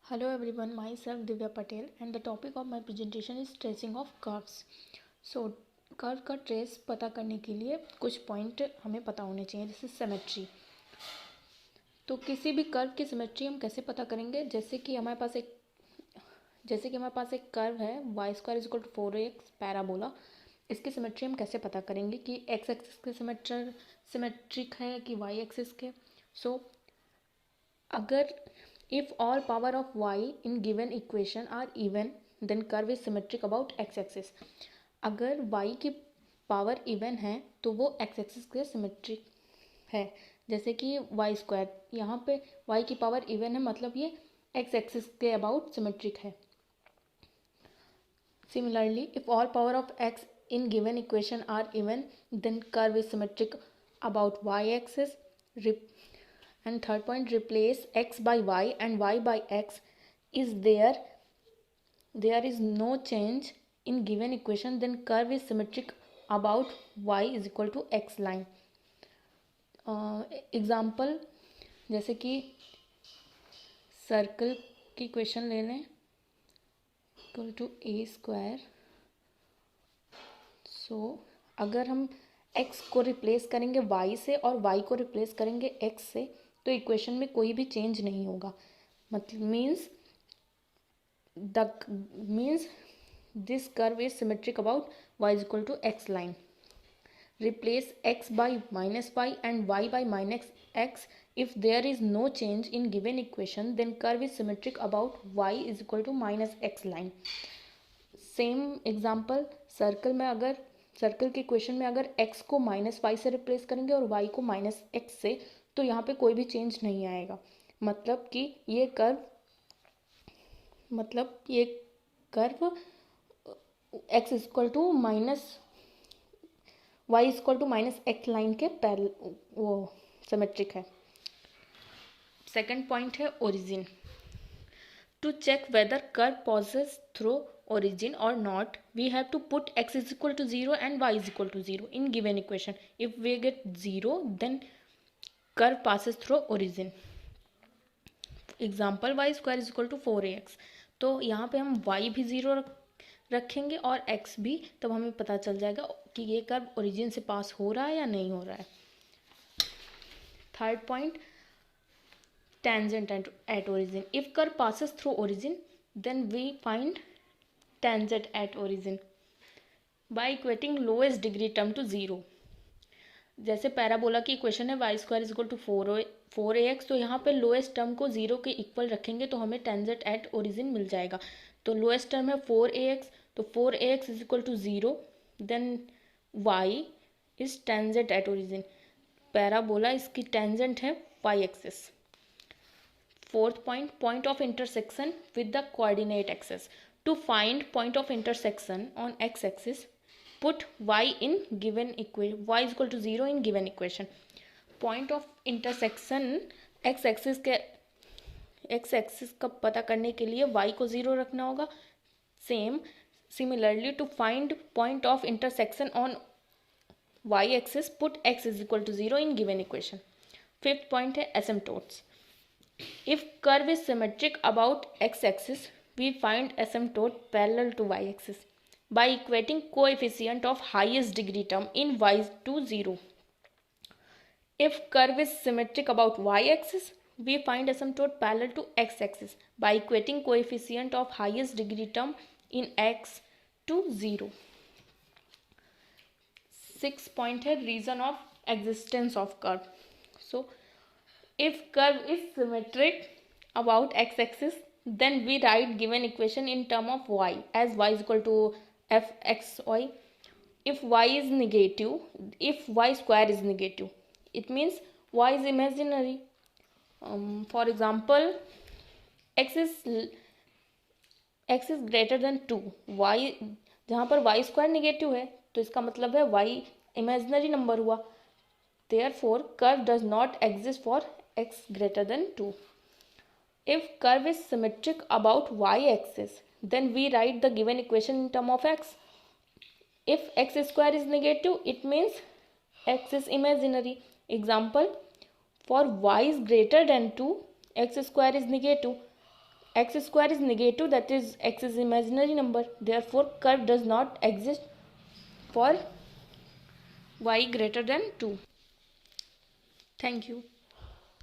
Hello everyone, myself Divya Patel and the topic of my presentation is tracing of curves. So curve का trace पता करने के लिए कुछ पॉइंट हमें पता होने चाहिए, जैसे सिमेट्री। तो किसी भी कर्व की सिमेट्री हम कैसे पता करेंगे? जैसे कि हमारे पास एक कर्व है y square is equal to 4x parabola. इसकी सिमेट्री हम कैसे पता करेंगे कि x एक्सिस के सिमेट्रिक है कि y एक्सिस के? सो अगर if all power of y in given equation are even then curve is symmetric about x axis। अगर y की पावर इवन है तो वो x एक्सिस के सिमेट्रिक है। जैसे कि y स्क्वायर, यहाँ पे y की पावर इवन है, मतलब ये x एक्सिस के अबाउट सिमेट्रिक है। Similarly, if all power of x in given equation are even then curve is symmetric about y axis। And third point, replace x by y and y by x is there is no change in given equation then curve is symmetric about y is equal to x line। Example जैसे कि circle की equation ले लें equal to A square. सो अगर हम x को replace करेंगे y से और y को रिप्लेस करेंगे x से तो इक्वेशन में कोई भी चेंज नहीं होगा। मतलब means this curve is symmetric about y is equal to x line. Replace x by minus Y and y by minus x if there is no change in given equation then curve is symmetric about y is equal to minus x line। Same example circle के equation में अगर x को minus Y से replace करेंगे और y को minus x से तो यहाँ पे कोई भी चेंज नहीं आएगा। मतलब कि ये curve x equal to minus Y equal to minus X line के वो सिमेट्रिक है। सेकंड पॉइंट है origin. To check whether curve passes through origin or not, we have to put x is equal to 0 and y is equal to 0 in given equation. If we get 0, then curve passes through origin. Example, y square is equal to 4ax। तो यहाँ पे हम y भी 0 रखेंगे और x भी, तब हमें पता चल जाएगा कि ये कर्व ओरिजिन से पास हो रहा है या नहीं हो रहा है। Third point, tangent at origin। If curve passes through origin then we find tangent at origin by equating lowest degree term to 0। जैसे पैराबोला की इक्वेशन है y square is equal to 4ax, तो यहाँ पे लोएस्ट टर्म को 0 के equal रखेंगे तो हमें टेंजेंट एट ओरिजिन मिल जाएगा। तो लोएस्ट टर्म है 4ax, तो 4ax is equal to 0, then y is tangent at origin. Parabola इसकी टेंजेंट है y axis. Fourth point, point of intersection with the coordinate axis। To find point of intersection on x-axis, put y in given equation, y is equal to 0 in given equation। Point of intersection x-axis का पता करने के लिए y को 0 रखना होगा। Similarly, to find point of intersection on y-axis, put x is equal to 0 in given equation। Fifth point है asymptotes। If curve is symmetric about x-axis, we find asymptote parallel to y-axis by equating coefficient of highest degree term in y to 0। If curve is symmetric about y-axis, we find asymptote parallel to x-axis by equating coefficient of highest degree term in x to 0। Sixth point है reason of existence of curve। So if curve is symmetric about x-axis then we write given equation in term of y as y is equal to fxy। If y is negative, if y square is negative, it means y is imaginary। For example, x is greater than 2, y जहाँ पर y square negative है तो इसका मतलब है y imaginary number हुआ। Therefore, curve does not exist for x greater than 2। If curve is symmetric about y-axis, then we write the given equation in term of x। If x square is negative, it means x is imaginary। Example, for y is greater than 2, x square is negative। x square is negative, that is x is imaginary number, therefore curve does not exist for y greater than 2. Thank you.